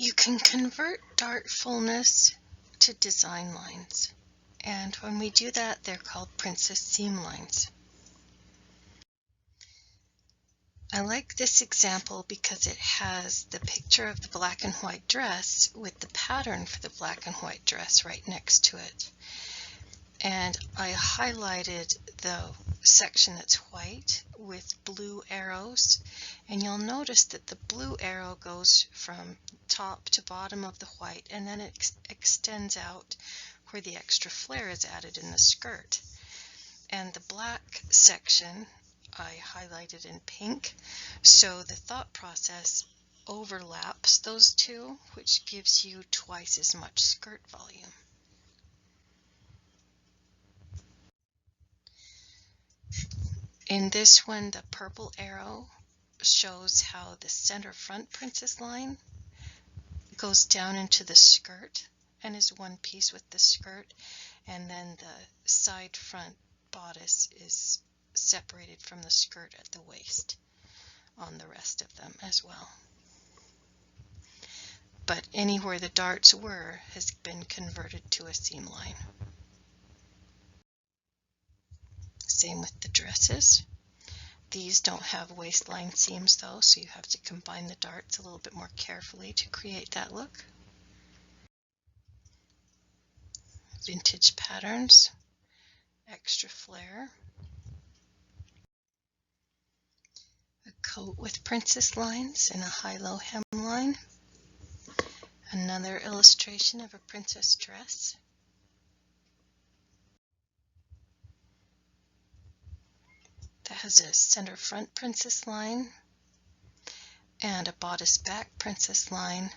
You can convert dart fullness to design lines, and when we do that, they're called princess seam lines. I like this example because it has the picture of the black and white dress with the pattern for the black and white dress right next to it. And I highlighted the section that's white with blue arrows, and you'll notice that the blue arrow goes from top to bottom of the white, and then it extends out where the extra flare is added in the skirt. And the black section I highlighted in pink, so the thought process overlaps those two, which gives you twice as much skirt volume. In this one, the purple arrow shows how the center front princess line goes down into the skirt and is one piece with the skirt, and then the side front bodice is separated from the skirt at the waist on the rest of them as well. But anywhere the darts were has been converted to a seam line. Same with the dresses. These don't have waistline seams though, so you have to combine the darts a little bit more carefully to create that look. Vintage patterns, extra flare, a coat with princess lines and a high-low hemline, another illustration of a princess dress, that has a center front princess line and a bodice back princess line,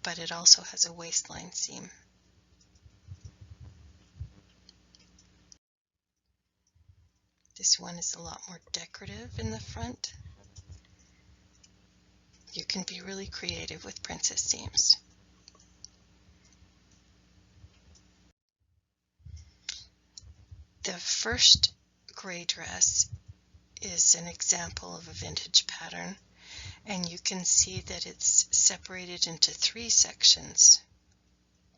but it also has a waistline seam. This one is a lot more decorative in the front. You can be really creative with princess seams. The first gray dress is an example of a vintage pattern, and you can see that it's separated into 3 sections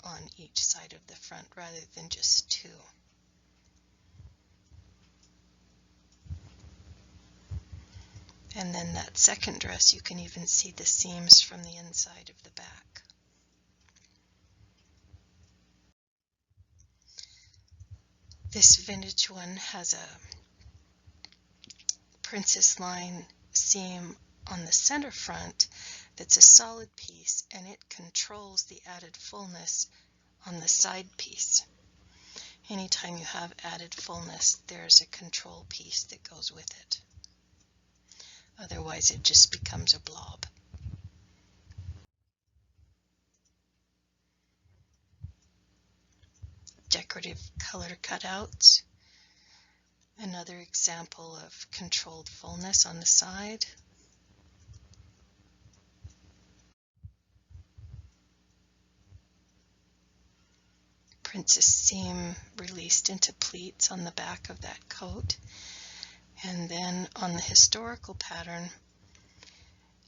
on each side of the front rather than just 2. And then that second dress, you can even see the seams from the inside of the back. This vintage one has a princess line seam on the center front that's a solid piece, and it controls the added fullness on the side piece. Anytime you have added fullness, there's a control piece that goes with it. Otherwise, it just becomes a blob. Decorative color cutouts. Another example of controlled fullness on the side. Princess seam released into pleats on the back of that coat. And then on the historical pattern,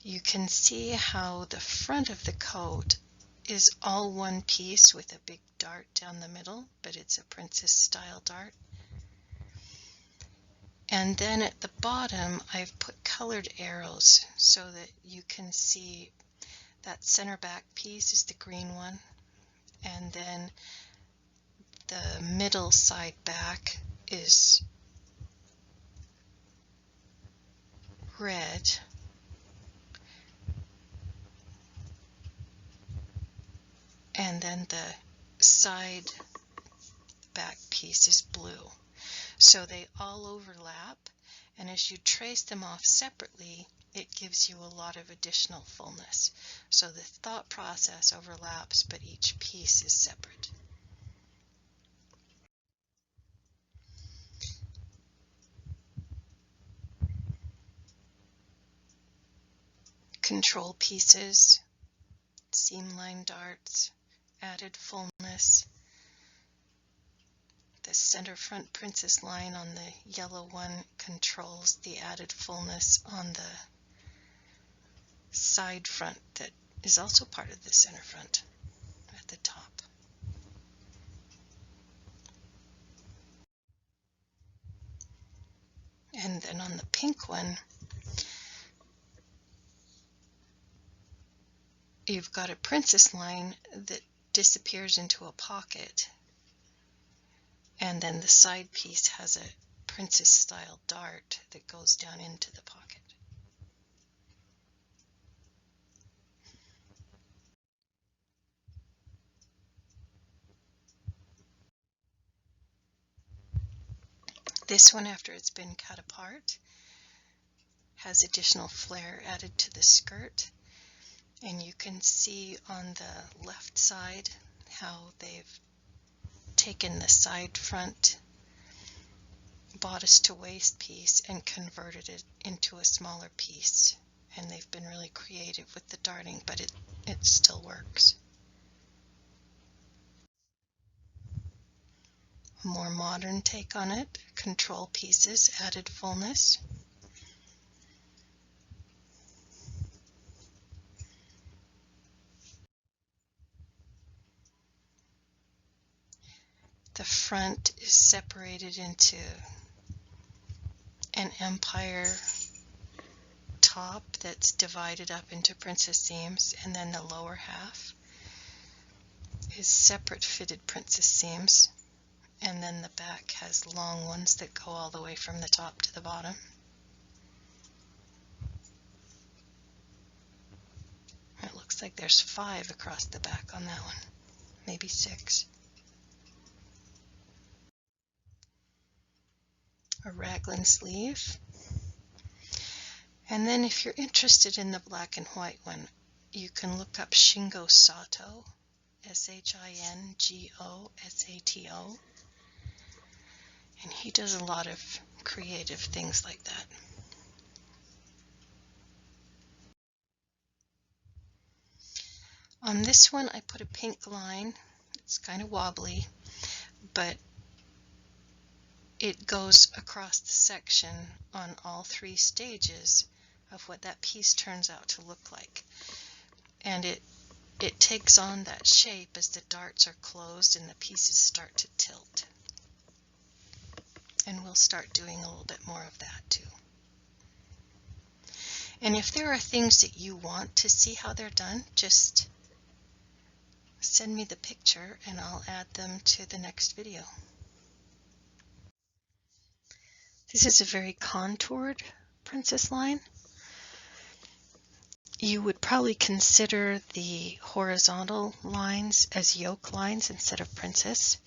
you can see how the front of the coat is all one piece with a big dart down the middle, but it's a princess style dart. And then at the bottom, I've put colored arrows so that you can see that center back piece is the green one, and then the middle side back is red, and then the side back piece is blue. So they all overlap, and as you trace them off separately, it gives you a lot of additional fullness. So the thought process overlaps, but each piece is separate. Control pieces, seam line darts, added fullness. The center front princess line on the yellow one controls the added fullness on the side front that is also part of the center front at the top. And then on the pink one, you've got a princess line that disappears into a pocket, and then the side piece has a princess style dart that goes down into the pocket. This one, after it's been cut apart, has additional flare added to the skirt, and you can see on the left side how they've taken the side front bodice to waist piece and converted it into a smaller piece, and they've been really creative with the darting, but it still works. A more modern take on it, control pieces, added fullness. The front is separated into an empire top that's divided up into princess seams, and then the lower half is separate fitted princess seams, and then the back has long ones that go all the way from the top to the bottom. It looks like there's 5 across the back on that one, maybe 6. A raglan sleeve. And then if you're interested in the black and white one, you can look up Shingo Sato, Shingo Sato, and he does a lot of creative things like that. On this one I put a pink line. It's kind of wobbly, but it goes across the section on all 3 stages of what that piece turns out to look like. And it takes on that shape as the darts are closed and the pieces start to tilt. And we'll start doing a little bit more of that too. And if there are things that you want to see how they're done, just send me the picture and I'll add them to the next video. This is a very contoured princess line. You would probably consider the horizontal lines as yoke lines instead of princess.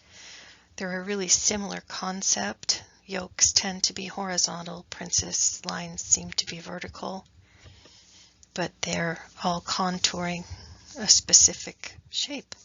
They're a really similar concept. Yokes tend to be horizontal, princess lines seem to be vertical, but they're all contouring a specific shape.